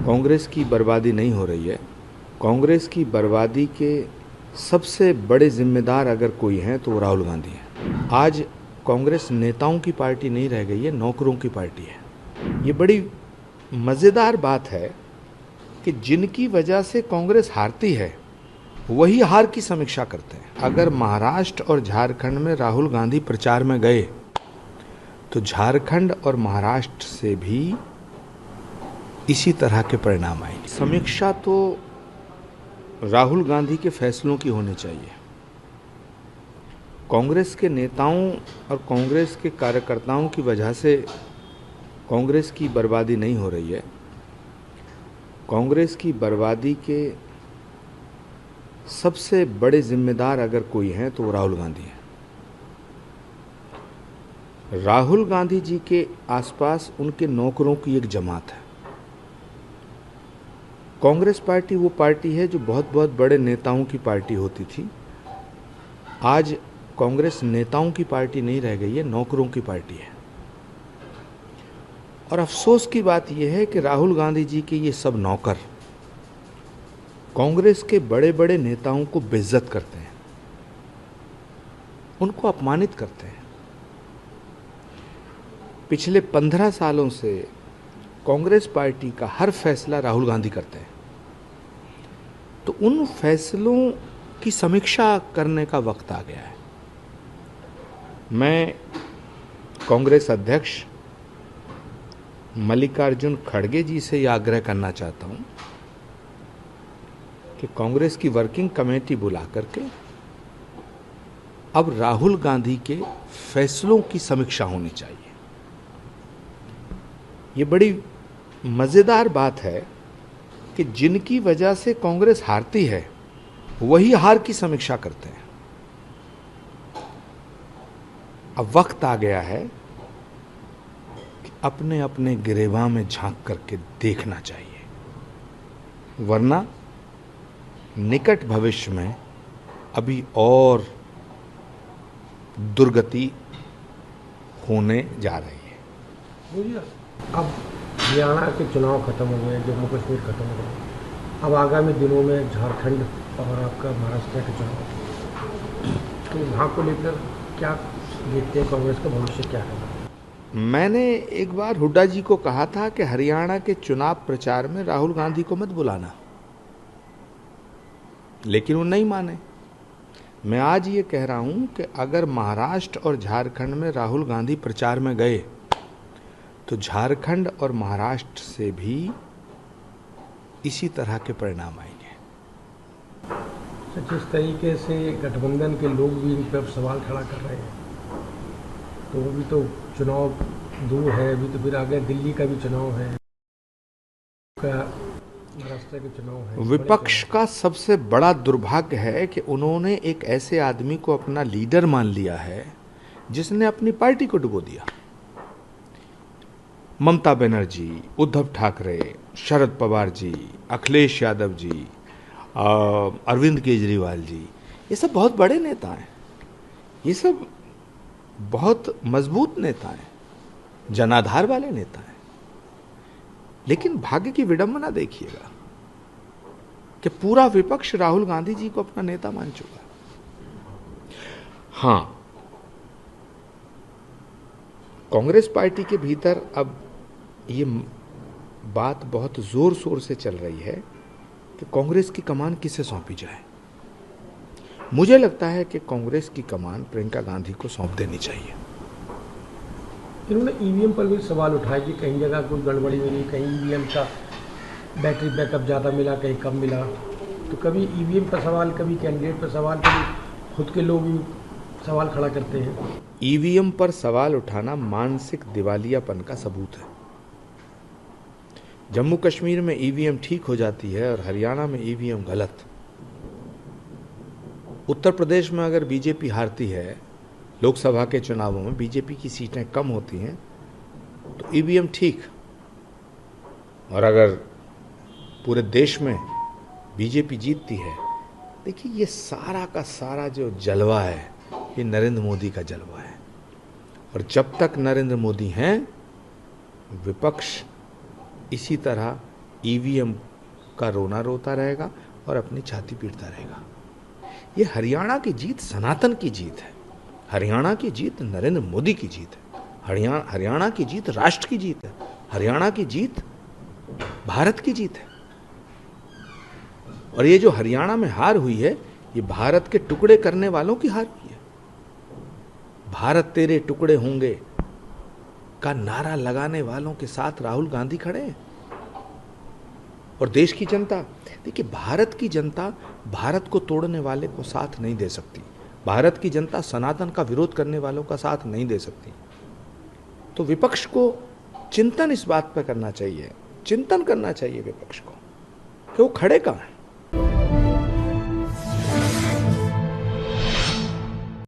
कांग्रेस की बर्बादी नहीं हो रही है। कांग्रेस की बर्बादी के सबसे बड़े जिम्मेदार अगर कोई हैं तो वो राहुल गांधी हैं। आज कांग्रेस नेताओं की पार्टी नहीं रह गई है, नौकरों की पार्टी है। ये बड़ी मज़ेदार बात है कि जिनकी वजह से कांग्रेस हारती है वही हार की समीक्षा करते हैं। अगर महाराष्ट्र और झारखंड में राहुल गांधी प्रचार में गए तो झारखंड और महाराष्ट्र से भी इसी तरह के परिणाम आएंगे। समीक्षा तो राहुल गांधी के फैसलों की होनी चाहिए। कांग्रेस के नेताओं और कांग्रेस के कार्यकर्ताओं की वजह से कांग्रेस की बर्बादी नहीं हो रही है। कांग्रेस की बर्बादी के सबसे बड़े जिम्मेदार अगर कोई हैं तो वो राहुल गांधी हैं। राहुल गांधी जी के आसपास उनके नौकरों की एक जमात है। कांग्रेस पार्टी वो पार्टी है जो बहुत बहुत बड़े नेताओं की पार्टी होती थी। आज कांग्रेस नेताओं की पार्टी नहीं रह गई है, नौकरों की पार्टी है। और अफसोस की बात यह है कि राहुल गांधी जी के ये सब नौकर कांग्रेस के बड़े बड़े नेताओं को बेइज्जत करते हैं, उनको अपमानित करते हैं। पिछले 15 सालों से कांग्रेस पार्टी का हर फैसला राहुल गांधी करते हैं, तो उन फैसलों की समीक्षा करने का वक्त आ गया है। मैं कांग्रेस अध्यक्ष मल्लिकार्जुन खड़गे जी से यह आग्रह करना चाहता हूं कि कांग्रेस की वर्किंग कमेटी बुला करके अब राहुल गांधी के फैसलों की समीक्षा होनी चाहिए। ये बड़ी मज़ेदार बात है कि जिनकी वजह से कांग्रेस हारती है वही हार की समीक्षा करते हैं। अब वक्त आ गया है कि अपने अपने गिरेबान में झांक करके देखना चाहिए, वरना निकट भविष्य में अभी और दुर्गति होने जा रही है। अब हरियाणा के चुनाव खत्म हो गए, जम्मू कश्मीर खत्म हो गए, अब आगामी दिनों में झारखंड और आपका महाराष्ट्र के चुनाव, तो वहाँ को लेकर क्या देखते हैं, कांग्रेस का भविष्य क्या है? मैंने एक बार हुड्डा जी को कहा था कि हरियाणा के चुनाव प्रचार में राहुल गांधी को मत बुलाना, लेकिन वो नहीं माने। मैं आज ये कह रहा हूं कि अगर महाराष्ट्र और झारखंड में राहुल गांधी प्रचार में गए तो झारखंड और महाराष्ट्र से भी इसी तरह के परिणाम आएंगे। जिस तरीके से गठबंधन के लोग भी इन पर सवाल खड़ा कर रहे हैं, तो अभी तो चुनाव दूर है, अभी तो फिर आगे दिल्ली का भी चुनाव है, महाराष्ट्र के चुनाव है। विपक्ष का सबसे बड़ा दुर्भाग्य है कि उन्होंने एक ऐसे आदमी को अपना लीडर मान लिया है जिसने अपनी पार्टी को डुबो दिया। ममता बनर्जी, उद्धव ठाकरे, शरद पवार जी, अखिलेश यादव जी, अरविंद केजरीवाल जी, ये सब बहुत बड़े नेता हैं, ये सब बहुत मजबूत नेता हैं, जनाधार वाले नेता हैं। लेकिन भाग्य की विडंबना देखिएगा कि पूरा विपक्ष राहुल गांधी जी को अपना नेता मान चुका है। हाँ, कांग्रेस पार्टी के भीतर अब ये बात बहुत जोर शोर से चल रही है कि कांग्रेस की कमान किसे सौंपी जाए। मुझे लगता है कि कांग्रेस की कमान प्रियंका गांधी को सौंप देनी चाहिए। इन्होंने ईवीएम पर भी सवाल उठाए कि कहीं जगह कोई गड़बड़ी मिली, कहीं ईवीएम का बैटरी बैकअप ज़्यादा मिला, कहीं कम मिला। तो कभी ईवीएम पर सवाल, कभी कैंडिडेट पर सवाल, कभी खुद के लोग भी सवाल खड़ा करते हैं। ईवीएम पर सवाल उठाना मानसिक दिवालियापन का सबूत है। जम्मू कश्मीर में ईवीएम ठीक हो जाती है और हरियाणा में ईवीएम गलत। उत्तर प्रदेश में अगर बीजेपी हारती है, लोकसभा के चुनावों में बीजेपी की सीटें कम होती हैं, तो ईवीएम ठीक। और अगर पूरे देश में बीजेपी जीतती है, देखिए ये सारा का सारा जो जलवा है, ये नरेंद्र मोदी का जलवा है। और जब तक नरेंद्र मोदी हैं, विपक्ष इसी तरह ईवीएम का रोना रोता रहेगा और अपनी छाती पीटता रहेगा। ये हरियाणा की जीत सनातन की जीत है, हरियाणा की जीत नरेंद्र मोदी की जीत है, हरियाणा की जीत राष्ट्र की जीत है, हरियाणा की जीत भारत की जीत है। और ये जो हरियाणा में हार हुई है, ये भारत के टुकड़े करने वालों की हार हुई है। भारत तेरे टुकड़े होंगे का नारा लगाने वालों के साथ राहुल गांधी खड़े हैं। और देश की जनता, देखिए, भारत की जनता भारत को तोड़ने वाले को साथ नहीं दे सकती। भारत की जनता सनातन का विरोध करने वालों का साथ नहीं दे सकती। तो विपक्ष को चिंतन इस बात पर करना चाहिए, चिंतन करना चाहिए विपक्ष को कि वो खड़े कहाँ हैं।